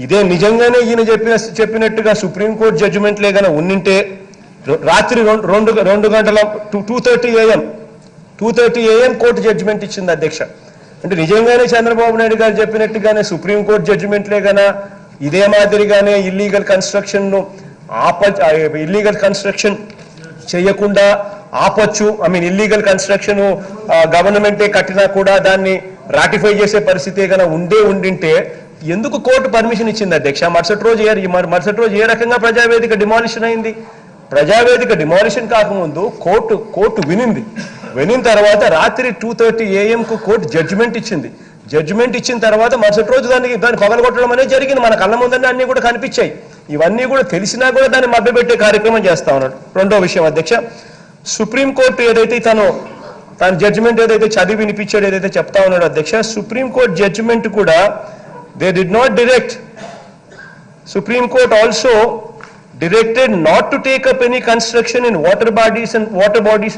ఇదే నిజంగానే ఈయన చెప్పినట్టుగా సుప్రీంకోర్టు జడ్జిమెంట్లే గన ఉండింటే రాత్రి 2 గంటల 2:30 AM కోర్టు జడ్జిమెంట్ ఇచ్చింది అధ్యక్ష. అంటే నిజంగానే చంద్రబాబు నాయుడు గారు చెప్పినట్టుగానే సుప్రీంకోర్టు జడ్జిమెంట్లే గన ఇదే మాదిరిగానే ఇల్లీగల్ కన్స్ట్రక్షన్ చేయకుండా ఆపొచ్చు. ఇల్లీగల్ కన్స్ట్రక్షన్ గవర్నమెంటే కట్టినా కూడా దాన్ని రాటిఫై చేసే పరిస్థితి గన ఉండింటే ఎందుకు కోర్టు పర్మిషన్ ఇచ్చింది అధ్యక్ష? మరుసటి రోజు ఏ రకంగా ప్రజావేదిక డిమాలిషన్ అయింది? ప్రజావేదిక డిమాలిషన్ కాకముందు కోర్టు వినిన తర్వాత రాత్రి 2:30 AM కోర్టు జడ్జిమెంట్ ఇచ్చింది. జడ్జిమెంట్ ఇచ్చిన తర్వాత మరుసటి రోజు దాన్ని పగలగొట్టడం అనేది జరిగింది. మన కళ్ళ ముందనే అన్ని కూడా కనిపించాయి. ఇవన్నీ కూడా తెలిసినా కూడా దాన్ని మభ్యపెట్టే కార్యక్రమం చేస్తా ఉన్నాడు. రెండో విషయం అధ్యక్ష, సుప్రీంకోర్టు ఏదైతే తన జడ్జిమెంట్ ఏదైతే చదివి వినిపించాడు, ఏదైతే చెప్తా ఉన్నాడు అధ్యక్ష, సుప్రీంకోర్టు జడ్జిమెంట్ కూడా they did not direct. Supreme Court also directed not to take up any construction in water bodies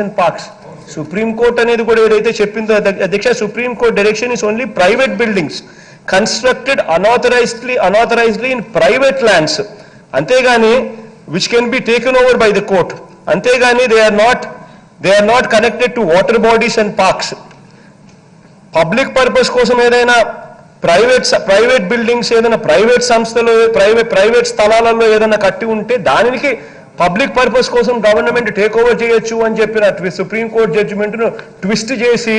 and parks. Supreme Court అనేది కూడా ఏదైతే చెప్పిందో అధ్యక్ష, Supreme Court direction is only private buildings constructed unauthorizedly in private lands. అంతేగాని which can be taken over by the court. అంతేగాని they are not connected to water bodies and parks. Public purpose కోసం ఏదైనా private buildings ఏదైనా private సంస్థలు private స్థలాలలో ఏదైనా కట్టి ఉంటే దానికి పబ్లిక్ పర్పస్ కోసం గవర్నమెంట్ టేక్ ఓవర్ చేయొచ్చు అని చెప్పిన సుప్రీంకోర్టు జడ్జిమెంట్ను ట్విస్ట్ చేసి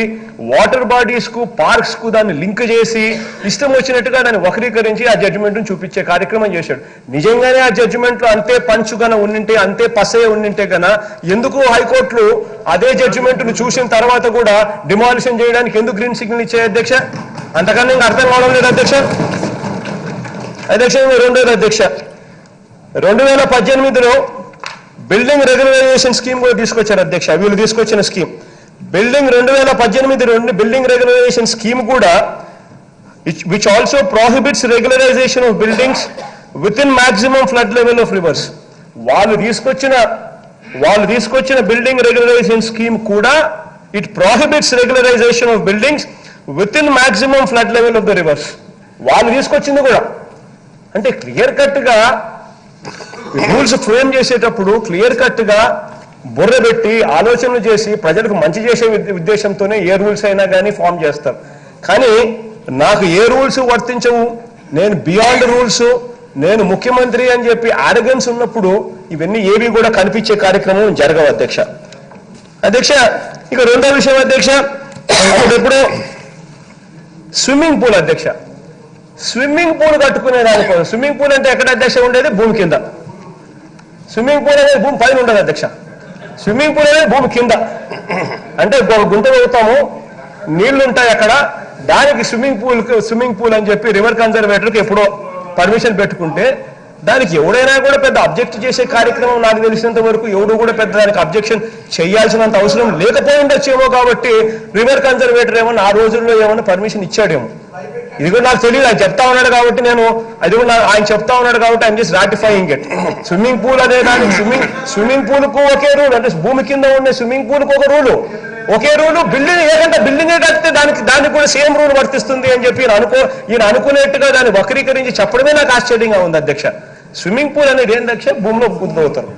వాటర్ బాడీస్ కు పార్క్స్ కు దాన్ని లింక్ చేసి ఇష్టం వచ్చినట్టుగా దాన్ని వక్రీకరించి ఆ జడ్జిమెంట్ను చూపించే కార్యక్రమం చేశాడు. నిజంగానే ఆ జడ్జిమెంట్లో అంతే పంచుగానే ఉండింటే, అంతే పసే ఉండింటే గన ఎందుకు హైకోర్టులు అదే జడ్జిమెంట్ను చూసిన తర్వాత కూడా డిమాలిషన్ చేయడానికి ఎందుకు గ్రీన్ సిగ్నల్ ఇచ్చాయి అధ్యక్ష? అంతకన్నా ఇంకా అర్థం కావడం లేదు అధ్యక్ష. రెండోది అధ్యక్ష, 2018లో బిల్డింగ్ రెగ్యులరైజేషన్ స్కీమ్ కూడా తీసుకొచ్చారు అధ్యక్ష. వీళ్ళు తీసుకొచ్చిన scheme building 2018 building regularisation scheme కూడా which also prohibits regularisation of buildings within maximum flood level of rivers. వాళ్ళు తీసుకొచ్చిన బిల్డింగ్ రెగ్యులరైజేషన్ స్కీమ్ కూడా it prohibits regularisation of buildings within maximum flood level of the rivers. వాళ్ళు తీసుకొచ్చింది కూడా అంటే clear cut గా rules frame చేసేటప్పుడు clear cut గా బుర్ర పెట్టి ఆలోచనలు చేసి ప్రజలకు మంచి చేసే ఉద్దేశంతోనే ఏ రూల్స్ అయినా కానీ ఫామ్ చేస్తారు. కానీ నాకు ఏ రూల్స్ వర్తించవు, నేను బియాండ్ రూల్స్, నేను ముఖ్యమంత్రి అని చెప్పి ఆరగెన్స్ ఉన్నప్పుడు ఇవన్నీ ఏవి కూడా కనిపించే కార్యక్రమం జరగవు అధ్యక్ష. ఇక రెండో విషయం అధ్యక్ష, ఎప్పుడో స్విమ్మింగ్ పూల్ అధ్యక్ష, స్విమ్మింగ్ పూల్ కట్టుకునే దానికోసం. స్విమ్మింగ్ పూల్ అంటే ఎక్కడ అధ్యక్ష ఉండేది? భూమి కింద. స్విమ్మింగ్ పూల్ అనేది భూమి పైన ఉండదు అధ్యక్ష. స్విమ్మింగ్ పూల్ అనేది భూమి కింద. అంటే గుంట వెళ్తాము, నీళ్లు ఉంటాయి అక్కడ, దానికి స్విమ్మింగ్ పూల్ అని చెప్పి రివర్ కన్జర్వేటర్కి ఎప్పుడో పర్మిషన్ పెట్టుకుంటే దానికి ఎవడైనా కూడా పెద్ద అబ్జెక్ట్ చేసే కార్యక్రమం నాకు తెలిసినంత వరకు ఎవడు కూడా పెద్ద దానికి అబ్జెక్షన్ చేయాల్సినంత అవసరం లేకపోయిండొచ్చేమో. కాబట్టి రివర్ కన్జర్వేటర్ ఏమన్నా ఆ రోజుల్లో ఏమన్నా పర్మిషన్ ఇచ్చాడేమో, ఇది కూడా నాకు తెలియదు. ఆయన చెప్తా ఉన్నాడు కాబట్టి ఆయన చెప్తా ఉన్నాడు కాబట్టి I'm just ratifying it. Swimming pool అనే దానికి స్విమ్మింగ్ పూల్ కు ఒకే రూల్, అంటే భూమి కింద ఉండే స్విమ్మింగ్ పూల్ కు ఒక రూలు, ఒకే రూలు. బిల్డింగే కడితే దానికి కూడా సేమ్ రూల్ వర్తిస్తుంది అని చెప్పి ఈయన అనుకునేట్టుగా దాన్ని వక్రీకరించి చెప్పడమే నాకు ఆశ్చర్యంగా ఉంది అధ్యక్ష. స్విమ్మింగ్ పూల్ అనేది ఏం అధ్యక్ష? భూమిలో గుంతవుతారు,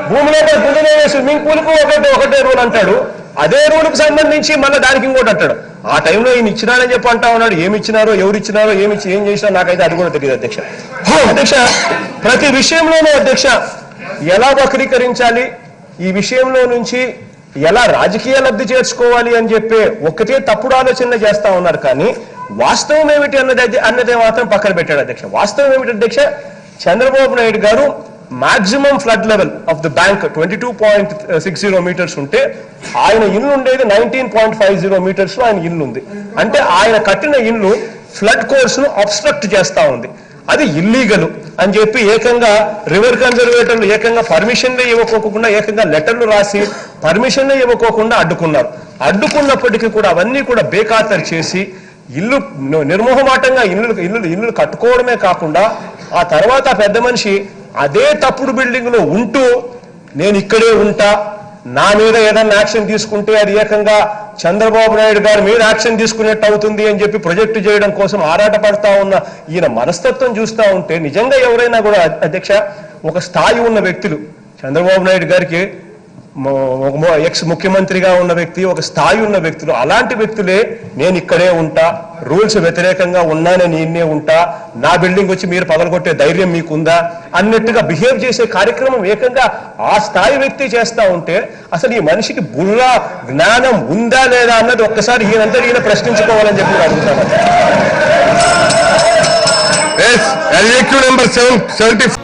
భూమిలో గుంతలే స్విమ్మింగ్ పూల్ కు ఒకటే రూల్ అంటాడు. అదే రూల్కి సంబంధించి మళ్ళీ దానికి ఇంకోటి అంటాడు. ఆ టైంలో ఈయన ఇచ్చినారని చెప్పి అంటా ఉన్నాడు. ఏమి ఇచ్చినారో, ఎవరు ఇచ్చినారో, ఏం చేసినా నాకైతే అది కూడా తెలియదు అధ్యక్ష. ప్రతి విషయంలోనూ అధ్యక్ష ఎలా వక్రీకరించాలి, ఈ విషయంలో నుంచి ఎలా రాజకీయ లబ్ధి చేర్చుకోవాలి అని చెప్పి ఒక్కటే తప్పుడు ఆలోచనలు చేస్తా ఉన్నారు. కానీ వాస్తవం ఏమిటి అన్నదే మాత్రం పక్కన పెట్టాడు అధ్యక్ష. వాస్తవం ఏమిటి అధ్యక్ష? Chandrababu Naidu garu maximum flood level of the bank 22.60 metres ఉంటే ఆయన ఇల్లు ఉండేది 19.50 మీటర్స్ లో ఆయన ఇల్లు ఉంది. అంటే ఆయన కట్టిన ఇల్లు ఫ్లడ్ కోర్స్ ను అబ్స్ట్రక్ట్ చేస్తా ఉంది. అది ఇల్లీగల్ అని చెప్పి ఏకంగా రివర్ కన్జర్వేటర్లు ఏకంగా పర్మిషన్లే ఇవ్వకోకుండా ఏకంగా లెటర్లు రాసి పర్మిషన్లే ఇవ్వకోకుండా అడ్డుకున్నారు. అడ్డుకున్నప్పటికీ కూడా అవన్నీ కూడా బేఖాతరు చేసి ఇల్లు నిర్మోహమాటంగా ఇల్లు కట్టుకోవడమే కాకుండా ఆ తర్వాత పెద్ద మనిషి అదే తప్పుడు బిల్డింగ్ లో ఉంటూ నేను ఇక్కడే ఉంటా, నా మీద ఏదన్నా యాక్షన్ తీసుకుంటే అది ఏకంగా చంద్రబాబు నాయుడు గారి మీద యాక్షన్ తీసుకునేట్టు అవుతుంది అని చెప్పి ప్రొజెక్ట్ చేయడం కోసం ఆరాటపడతా ఉన్న ఈయన మనస్తత్వం చూస్తూ ఉంటే నిజంగా ఎవరైనా కూడా అధ్యక్ష ఒక స్థాయి ఉన్న వ్యక్తులు చంద్రబాబు నాయుడు గారికి ఎక్స్ ముఖ్యమంత్రిగా ఉన్న వ్యక్తి ఒక స్థాయి ఉన్న వ్యక్తులు అలాంటి వ్యక్తులే నేను ఇక్కడే ఉంటా రూల్స్ వ్యతిరేకంగా ఉన్నానని నేనే ఉంటా నా బిల్డింగ్ వచ్చి మీరు పగలగొట్టే ధైర్యం మీకుందా అన్నట్టుగా బిహేవ్ చేసే కార్యక్రమం ఏకంగా ఆ స్థాయి వ్యక్తి చేస్తా ఉంటే అసలు ఈ మనిషికి బుర్ర జ్ఞానం ఉందా లేదా అన్నది ఒక్కసారి ఈయనంతా ఈయన ప్రశ్నించుకోవాలని చెప్పి అడుగుతాను. నెంబర్ 70